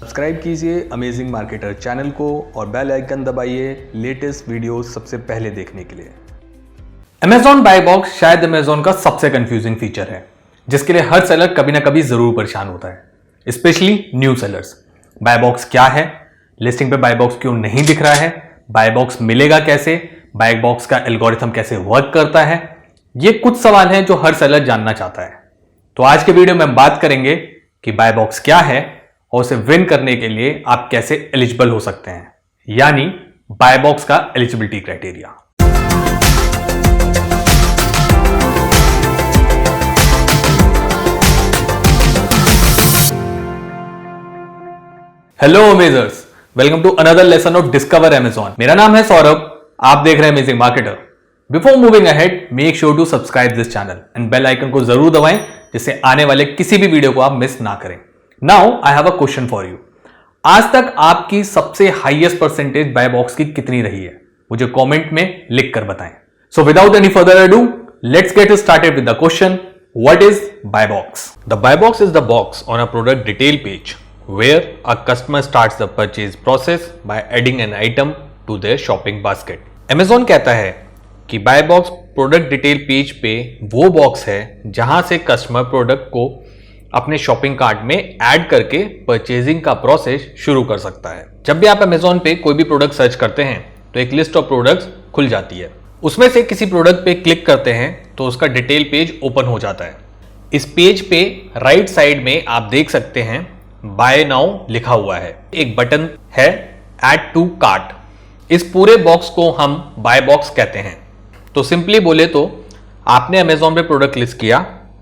Subscribe कीजिए amazing marketer channel को और बेल आइकन दबाइए लेटेस्ट वीडियो सबसे पहले देखने के लिए। Amazon बाय बॉक्स शायद Amazon का सबसे कंफ्यूजिंग फीचर है जिसके लिए हर सेलर कभी ना कभी जरूर परेशान होता है, specially new sellers. Buy box क्या है, लिस्टिंग पे बाय बॉक्स क्यों नहीं दिख रहा है, बाय बॉक्स मिलेगा कैसे, बाय बॉक्स का एल्गोरिथम कैसे वर्क करता है, ये कुछ सवाल हैं जो हर सेलर जानना चाहता है। तो आज के वीडियो में हम बात करेंगे कि बाय बॉक्स क्या है और उसे विन करने के लिए आप कैसे एलिजिबल हो सकते हैं, यानी बाय बॉक्स का eligibility criteria. Hello amazers, welcome to another lesson of discover Amazon. मेरा नाम है सौरभ, आप देख रहे हैं amazing marketer. Before moving ahead, make sure to subscribe this channel and bell icon को जरूर दबाएं जिससे आने वाले किसी भी वीडियो को आप मिस ना करें। Now I have a question for you. आज तक आपकी सबसे हाईएस्ट परसेंटेज बाय बॉक्स की कितनी रही है, मुझे कमेंट में लिख कर बताएं। So without any further ado, let's get started with the question, what is buy box? The buy box is the box on a product detail page where a customer starts the purchase process by adding an item to their shopping basket. Amazon कहता है कि buy box product detail page पे वो बॉक्स है जहां से customer product को अपने शॉपिंग कार्ट में ऐड करके परचेजिंग का प्रोसेस शुरू कर सकता है। जब भी आप Amazon पे कोई भी प्रोडक्ट सर्च करते हैं तो एक लिस्ट ऑफ प्रोडक्ट्स खुल जाती है, उसमें से किसी प्रोडक्ट पे क्लिक करते हैं तो उसका डिटेल पेज ओपन हो जाता है। इस पेज पे राइट साइड में आप देख सकते हैं बाय नाउ लिखा हुआ है, एक बटन है ऐड टू कार्ट। इस पूरे बॉक्स को हम बाय बॉक्स कहते हैं। तो सिंपली बोले तो आपने अमेजोन पे प्रोडक्ट लिस्ट किया,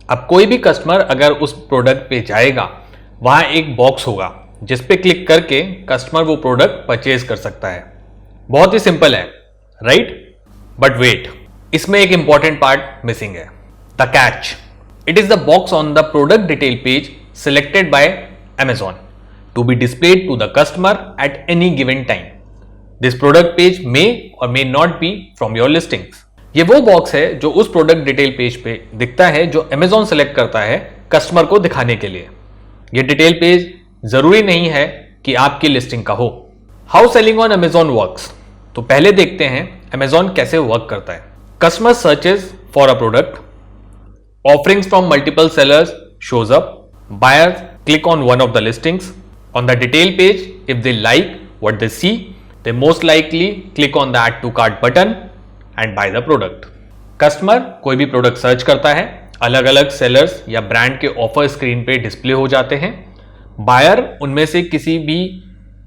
अब कोई भी कस्टमर अगर उस प्रोडक्ट पे जाएगा, वहां एक बॉक्स होगा जिस पे क्लिक करके कस्टमर वो प्रोडक्ट परचेज कर सकता है। बहुत ही सिंपल है, राइट? बट वेट, इसमें एक इंपॉर्टेंट पार्ट मिसिंग है, the catch. It is the box on the product detail page selected by Amazon to be displayed to the customer at any given time. This product page may or may not be from your listings. ये वो बॉक्स है जो उस product detail page पे दिखता है जो Amazon सेलेक्ट करता है कस्टमर को दिखाने के लिए। ये डिटेल पेज जरूरी नहीं है कि आपकी लिस्टिंग का हो। How selling on Amazon works? तो पहले देखते हैं Amazon कैसे वर्क करता है। Customer searches for a product, offerings from multiple sellers shows up, buyers click on one of the listings. On the detail page, if they like what they see, they most likely click on the add to cart button and buy the product. Customer कोई भी product search करता है, अलग अलग sellers या brand के offer screen पे display हो जाते हैं। बायर उनमें से किसी भी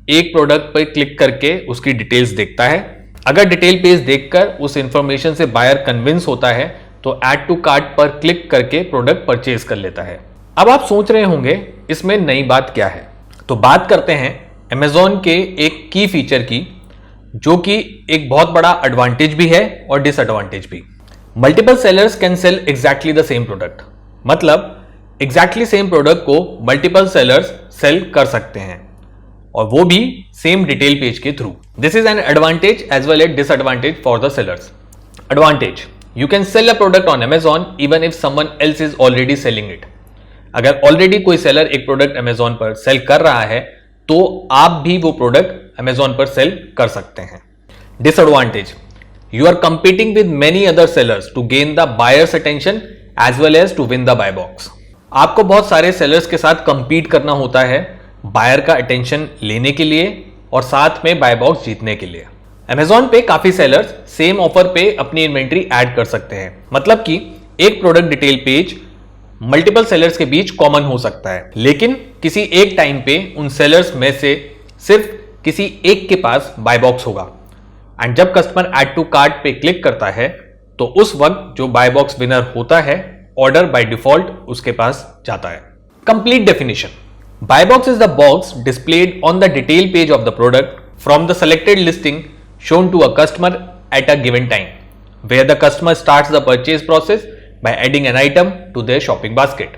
एक प्रोडक्ट पर क्लिक करके उसकी डिटेल्स देखता है। अगर डिटेल पेज देखकर उस इंफॉर्मेशन से बायर कन्विंस होता है तो ऐड टू कार्ट पर क्लिक करके प्रोडक्ट परचेज कर लेता है। अब आप सोच रहे होंगे इसमें नई बात क्या है, तो बात करते हैं Amazon के एक की फीचर की, जो कि एक बहुत बड़ा एडवांटेज भी है और डिसएडवांटेज भी। Multiple sellers can sell exactly the same product, मतलब एग्जैक्टली सेम प्रोडक्ट को मल्टीपल सेलर्स सेल कर सकते हैं और वो भी सेम डिटेल पेज के through. This is an advantage as well as disadvantage for the sellers. Advantage, you can sell a product on Amazon even if someone else is already selling it. अगर already कोई seller एक product Amazon पर sell कर रहा है तो आप भी वो प्रोडक्ट Amazon पर सेल कर सकते हैं। Disadvantage, you are competing with many other sellers to gain the buyers attention as well as to win the buy box. आपको बहुत सारे सेलर्स के साथ कंपीट करना होता है बायर का अटेंशन लेने के लिए और साथ में बाय बॉक्स जीतने के लिए। Amazon पे काफी सेलर्स सेम ऑफर पे अपनी इन्वेंट्री ऐड कर सकते हैं, मतलब कि एक product detail page multiple sellers के बीच कॉमन हो सकता है, लेकिन किसी एक टाइम पे उन सेलर्स में से सिर्फ किसी एक के पास बाय बॉक्स होगा। एंड जब कस्टमर ऐड टू कार्ट पे क्लिक करता है तो उस वक्त जो बाय बॉक्स विनर होता है, ऑर्डर बाय डिफॉल्ट उसके पास जाता है। Complete definition, buy box is the box displayed on the detail page of the product from the selected listing shown to a customer at a given time, where the customer starts the purchase process by adding an item to their shopping basket.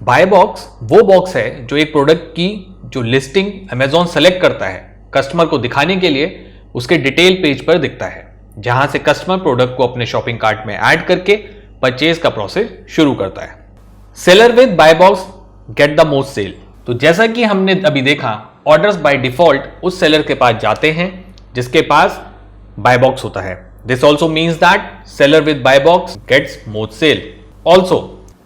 Buy box वो बॉक्स है जो एक product की जो listing Amazon select करता है customer को दिखाने के लिए उसके डिटेल पेज पर दिखता है, जहां से कस्टमर प्रोडक्ट को अपने शॉपिंग कार्ट में ऐड करके परचेज का प्रोसेस शुरू करता है। Seller with buy box get the most sale. तो जैसा कि हमने अभी देखा ऑर्डर्स बाय डिफॉल्ट उस सेलर के पास जाते हैं जिसके पास बाय बॉक्स होता है. This also means that seller with buy box gets more sale. Also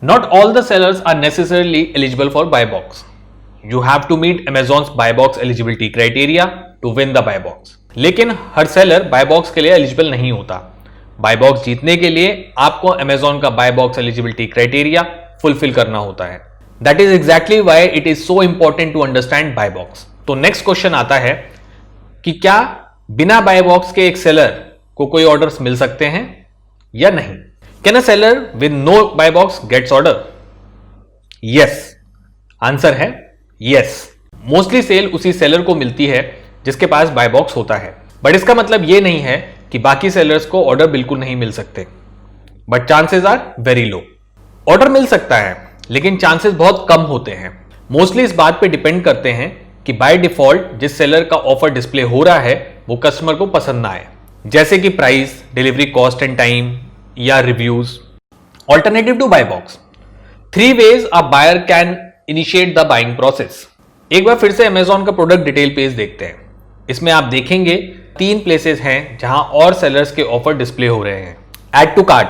not all the sellers are necessarily eligible for buy box. You have to meet Amazon's buy box eligibility criteria to win the buy box. लेकिन हर seller buy box के लिए eligible नहीं होता. buy box जीतने के लिए आपको Amazon का buy box eligibility criteria fulfill करना होता है. That is exactly why it is so important to understand buy box. तो नेक्स्ट क्वेश्चन आता है कि क्या बिना buy box के एक सेलर को कोई ऑर्डर्स मिल सकते हैं या नहीं? Can a seller with no buy box gets order? Yes. Answer है यस. मोस्टली सेल उसी सेलर को मिलती है जिसके पास बाय बॉक्स होता है. बट इसका मतलब यह नहीं है कि बाकी सेलर्स को ऑर्डर बिल्कुल नहीं मिल सकते. But chances are very low. Order मिल सकता है लेकिन चांसेस बहुत कम होते हैं. मोस्टली इस बात पे डिपेंड करते हैं कि बाय डिफॉल्ट जिस सेलर का ऑफर डिस्प्ले हो रहा है वो कस्टमर को पसंद ना आए, जैसे कि price, delivery cost and time या reviews. Alternative to buy box, 3 ways a buyer can initiate the buying process. एक बार फिर से अमेजॉन का प्रोडक्ट डिटेल पेज देखते हैं. इसमें आप देखेंगे 3 प्लेसेस हैं जहां और सेलर्स के ऑफर डिस्प्ले हो रहे हैं. ऐड टू कार्ट,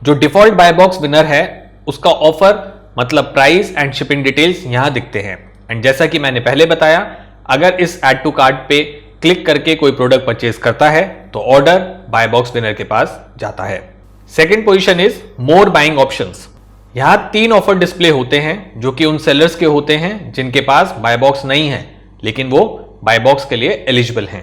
जो डिफॉल्ट बाय बॉक्स विनर है उसका ऑफर मतलब प्राइस एंड शिपिंग डिटेल्स यहां दिखते हैं. एंड जैसा कि मैंने पहले बताया, अगर इस ऐड टू कार्ट पे क्लिक करके कोई प्रोडक्ट परचेज करता है तो ऑर्डर बाय बॉक्स विनर के पास जाता है. Second position is more buying options. यहां 3 ऑफर डिस्प्ले होते हैं जो कि उन सेलर्स के होते हैं जिनके पास बाय बॉक्स नहीं है लेकिन वो बाय बॉक्स के लिए एलिजिबल हैं.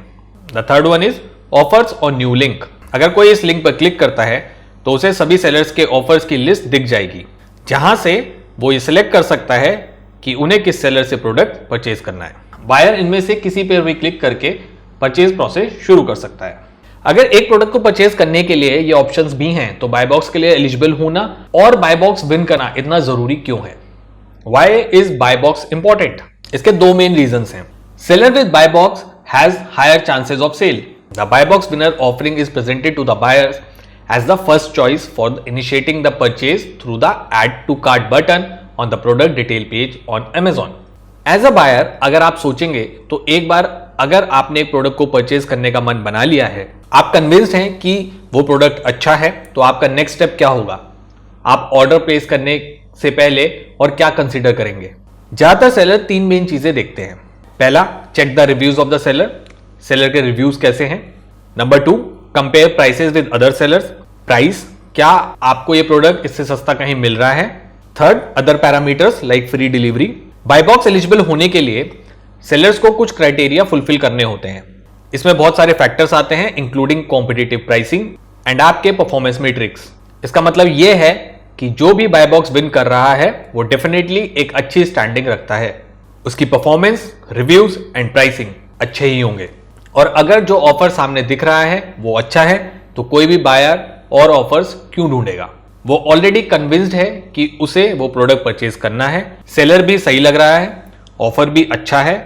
The third one is offers और न्यू लिंक. अगर कोई इस लिंक पर क्लिक करता है तो उसे सभी सेलर्स के ऑफर्स की लिस्ट दिख जाएगी जहां से वो ये सिलेक्ट कर सकता है कि उन्हें किस सेलर से प्रोडक्ट परचेज करना है. बायर इनमें से किसी पर भी क्लिक करके परचेज प्रोसेस शुरू कर सकता है. अगर एक प्रोडक्ट को परचेज करने के लिए ये ऑप्शंस भी हैं तो बाय बॉक्स के लिए एलिजिबल होना और बाय बॉक्स विन करना इतना जरूरी क्यों है? Why is buy box important? इसके 2 मेन रीजंस हैं. Seller with buy box has higher chances of sale. The buy box winner offering is presented to the buyers as the first choice for initiating the purchase through the add to cart button on the product detail page on Amazon. As a buyer, अगर आप सोचेंगे तो एक बार अगर आपने एक product को purchase करने का मन बना लिया है, आप कन्विंस्ड हैं कि वो प्रोडक्ट अच्छा है, तो आपका नेक्स्ट स्टेप क्या होगा? आप ऑर्डर प्लेस करने से पहले और क्या कंसीडर करेंगे? ज्यादातर सेलर 3 मेन चीजें देखते हैं. पहला, check the reviews of the seller. Seller के रिव्यूज कैसे हैं. Number 2, compare prices with other sellers. Price, क्या आपको ये प्रोडक्ट इससे सस्ता कहीं मिल रहा है. Third, other parameters like free delivery. Buy box eligible होने के लिए सेलर्स को कुछ क्राइटेरिया फुलफिल करने होते हैं. इसमें बहुत सारे फैक्टर्स आते हैं इंक्लूडिंग कॉम्पिटिटिव प्राइसिंग एंड आपके परफॉर्मेंस मैट्रिक्स. इसका मतलब यह है कि जो भी बाय बॉक्स विन कर रहा है वो डेफिनेटली एक अच्छी स्टैंडिंग रखता है. उसकी परफॉर्मेंस, रिव्यूज एंड प्राइसिंग अच्छे ही होंगे. और अगर जो ऑफर सामने दिख रहा है वो अच्छा है तो कोई भी बायर और ऑफर्स क्यों ढूंढेगा? वो ऑलरेडी कन्विंस्ड है कि उसे वो प्रोडक्ट परचेज करना है. सेलर भी सही लग रहा है, ऑफर भी अच्छा है,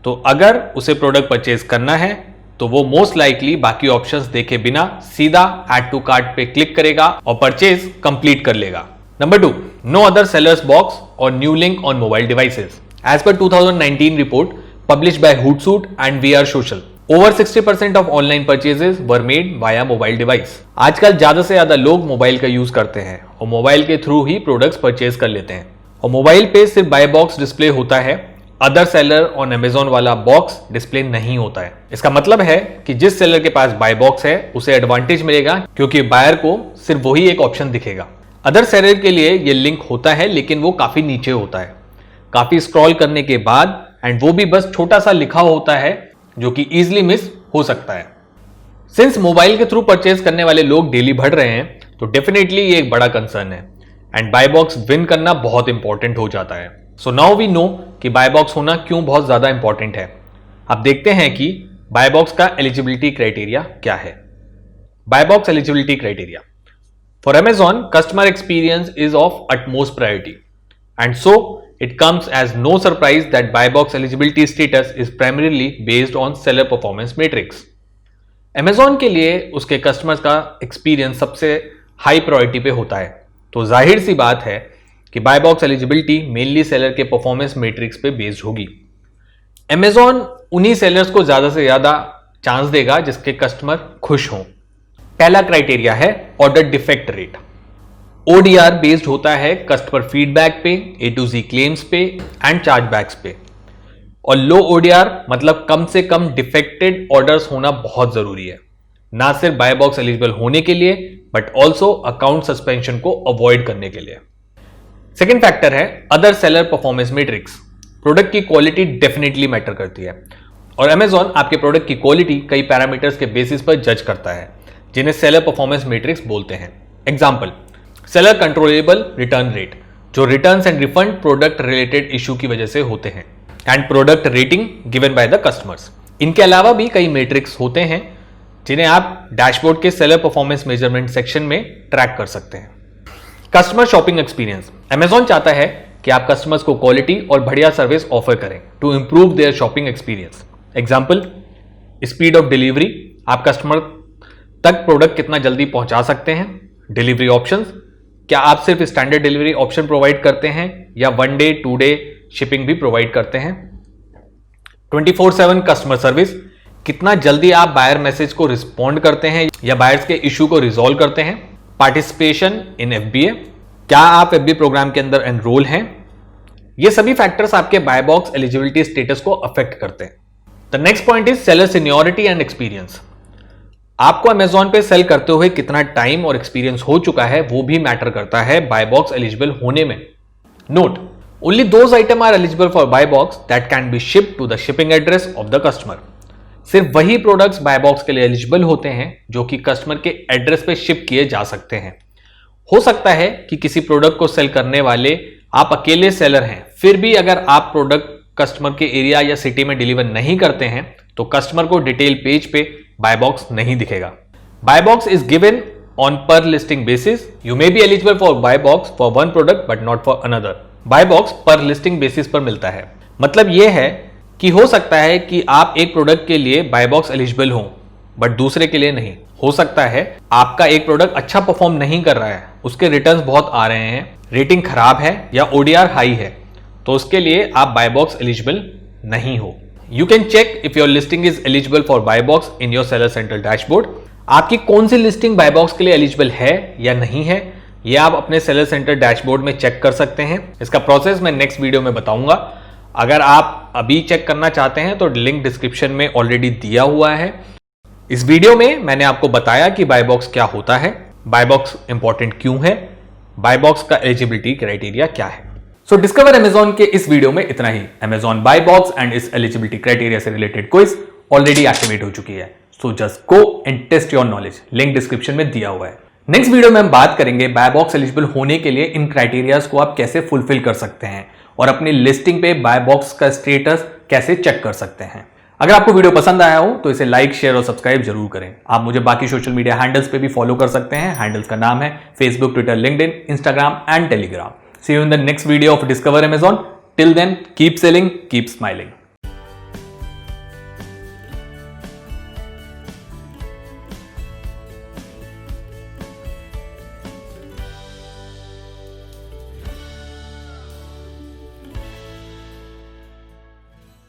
तो अगर उसे प्रोडक्ट परचेज करना है तो वो मोस्ट लाइकली बाकी ऑप्शंस देखे बिना सीधा ऐड टू कार्ट पे क्लिक करेगा और परचेज कंप्लीट कर लेगा. Number 2, no other sellers box और new link on mobile devices. As per 2019 report published by Hootsuite and VR Social, over 60% of online purchases were made via mobile device. आजकल ज्यादा से ज्यादा लोग मोबाइल का use करते हैं और मोबाइल के थ्रू ही प्रोडक्ट्स परचेज कर लेते हैं. और मोबाइल पे सिर्फ बाय बॉक्स डिस्प्ले होता है, अदर सेलर ऑन अमेजोन वाला बॉक्स डिस्प्ले नहीं होता है. इसका मतलब है कि जिस सेलर के पास बाय बॉक्स है उसे एडवांटेज मिलेगा क्योंकि बायर को सिर्फ वही एक ऑप्शन दिखेगा. अदर सेलर के लिए ये लिंक होता है लेकिन वो काफी नीचे होता है, काफी स्क्रॉल करने के बाद, एंड वो भी बस छोटा सा लिखा होता है जो कि इजिली मिस हो सकता है. सिंस मोबाइल के थ्रू परचेज करने वाले लोग डेली बढ़ रहे हैं तो डेफिनेटली ये एक बड़ा कंसर्न है एंड बाय बॉक्स विन करना बहुत इंपॉर्टेंट हो जाता है. सो नाउ वी नो कि बाय बॉक्स होना क्यों बहुत ज्यादा इंपॉर्टेंट है. अब देखते हैं कि बाय बॉक्स का एलिजिबिलिटी क्राइटेरिया क्या है. Buy box eligibility criteria for Amazon, customer experience is of utmost priority, and so it comes as no surprise that buy box eligibility status is primarily based on seller performance matrix. Amazon के लिए उसके customers का experience सबसे high priority पे होता है, तो जाहिर सी बात है कि buy box eligibility mainly seller के परफॉर्मेंस मैट्रिक्स पे बेस्ड होगी. Amazon उन्हीं सेलर्स को ज्यादा से ज्यादा चांस देगा जिसके कस्टमर खुश हों। पहला क्राइटेरिया है order defect rate. ODR based होता है कस्टमर फीडबैक पे, A to Z क्लेम्स पे एंड चार्जबैक्स पे। और लो ODR मतलब कम से कम डिफेक्टेड ऑर्डर्स होना बहुत जरूरी है, ना सिर्फ बाय बॉक्स एलिजिबल होने के लिए बट ऑल्सो अकाउंट सस्पेंशन को अवॉइड करने के लिए। सेकेंड फैक्टर है other seller performance matrix. Product की क्वालिटी डेफिनेटली मैटर करती है और Amazon आपके प्रोडक्ट की क्वालिटी कई पैरामीटर्स के बेसिस पर जज करता है जिन्हें सेलर परफॉर्मेंस मैट्रिक्स बोलते हैं। Example, seller controllable return rate, जो returns and refund product related issue की वजह से होते हैं, and product rating given by the customers. इनके अलावा भी कई मैट्रिक्स होते हैं जिन्हें आप डैशबोर्ड के सेलर परफॉर्मेंस मेजरमेंट सेक्शन में ट्रैक कर सकते हैं। Customer shopping experience. Amazon चाहता है कि आप कस्टमर्स को क्वालिटी और बढ़िया सर्विस ऑफर करें to improve their shopping experience. Example, speed of delivery, आप कस्टमर तक प्रोडक्ट कितना जल्दी पहुंचा सकते हैं। डिलीवरी ऑप्शंस, क्या आप सिर्फ स्टैंडर्ड डिलीवरी ऑप्शन प्रोवाइड करते हैं या 1 डे 2 डे शिपिंग भी प्रोवाइड करते हैं। 24/7 कस्टमर सर्विस, कितना जल्दी आप बायर मैसेज को रिस्पॉन्ड करते हैं या बायर्स के इशू को रिजॉल्व करते हैं। पार्टिसिपेशन इन FBA, क्या आप FBA प्रोग्राम के अंदर एनरोल हैं। ये सभी फैक्टर्स आपके बाय बॉक्स एलिजिबिलिटी स्टेटस को अफेक्ट करते हैं। The next point is seller seniority and experience. आपको Amazon पे सेल करते हुए कितना टाइम और एक्सपीरियंस हो चुका है वो भी मैटर करता है बाय बॉक्स एलिजिबल होने में। Note, only those item are eligible for buy box that can be shipped to the shipping address of the customer. सिर्फ वही प्रोडक्ट्स बाय बॉक्स के लिए एलिजिबल होते हैं जो कि कस्टमर के एड्रेस पे शिप किए जा सकते हैं। हो सकता है कि किसी प्रोडक्ट को सेल करने वाले आप अकेले सेलर हैं, फिर भी अगर आप प्रोडक्ट कस्टमर के एरिया या सिटी में डिलीवर नहीं करते हैं तो कस्टमर को डिटेल पेज पे बाय बॉक्स नहीं दिखेगा। Buy box is given on per listing basis. You may be eligible for buy box for one product but not for another. Buy box per listing basis पर मिलता है, मतलब यह है कि हो सकता है कि आप एक प्रोडक्ट के लिए बाय बॉक्स एलिजिबल हो बट दूसरे के लिए नहीं। हो सकता है आपका एक प्रोडक्ट अच्छा परफॉर्म नहीं कर रहा है, उसके रिटर्न्स बहुत आ रहे हैं, रेटिंग खराब है या ODR हाई है, तो उसके लिए आप बाय बॉक्स एलिजिबल नहीं हो। You can check if your listing is eligible for buy box in your seller central dashboard. आपकी कौन सी लिस्टिंग बाय बॉक्स के लिए एलिजिबल है या नहीं है, यह आप अपने सेलर सेंटर डैशबोर्ड में चेक कर सकते हैं। इसका प्रोसेस मैं नेक्स्ट वीडियो में बताऊंगा। अगर आप अभी चेक करना चाहते हैं तो लिंक डिस्क्रिप्शन में ऑलरेडी दिया हुआ है। इस वीडियो में मैंने आपको बताया कि बाय बॉक्स क्या होता है, बाय बॉक्स इंपॉर्टेंट क्यों है, बाय बॉक्स का एलिजिबिलिटी क्राइटेरिया क्या है। सो डिस्कवर Amazon के इस वीडियो में इतना ही। Amazon बाय बॉक्स एंड इस एलिजिबिलिटी क्राइटेरिया से रिलेटेड क्विज ऑलरेडी एक्टिवेट हो चुकी है, so just go and test your knowledge. Link description में दिया हुआ है। नेक्स्ट वीडियो में हम बात करेंगे बाय बॉक्स एलिजिबल होने के लिए इन क्राइटेरियाज को आप कैसे फुलफिल कर सकते हैं और अपनी लिस्टिंग पे बाय बॉक्स का स्टेटस कैसे चेक कर सकते हैं। अगर आपको वीडियो पसंद आया हो तो इसे लाइक, शेयर और सब्सक्राइब जरूर करें। आप मुझे बाकी सोशल मीडिया हैंडल्स पे भी फॉलो कर सकते हैं। हैंडल्स का नाम है Facebook, Twitter, LinkedIn, Instagram and Telegram. See you in the next video of Discover Amazon. Till then, keep selling, keep smiling.